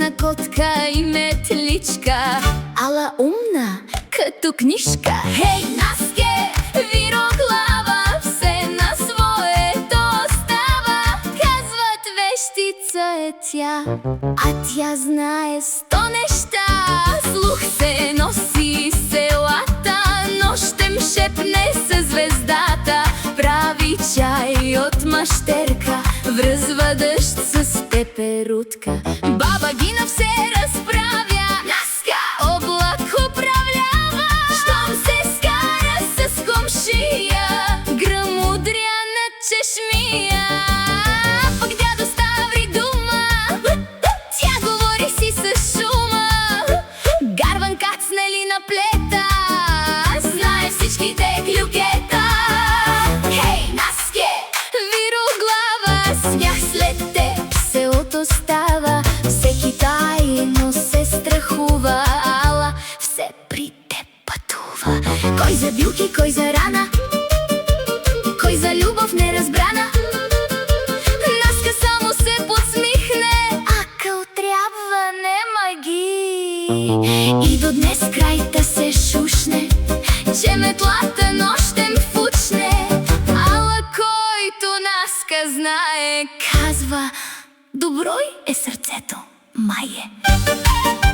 Една котка и метличка, ала умна като книжка. Хей, Наске, вироглава, все на своето остава. Казват, вещица е тя, а тя знае 100 неща. Слух се носи селата, нощем шепне със звездата. Прави чай от мащерка, връзва дъжд с пеперутка. Баба Гина все разправя, Наска облак управлява. Щом се скара с комшия, гръмудря на чешмия. Пък дядо Ставри дума, тя говори си с шума. Гарван кацнали на плета, знае всичките клюкета. Хей, Наске, вироглава, смях след теб селото става. Всеки тайно се страхува, ала все при теб пътува. Кой за билки, кой за рана, кой за любов неразбрана. Наска само се подсмихне, акъл трябва, немай ги. И до днес крайта се шушне, че метлата нощем фучне. Ала който Наска знае, казва, добро е сърцето, май е.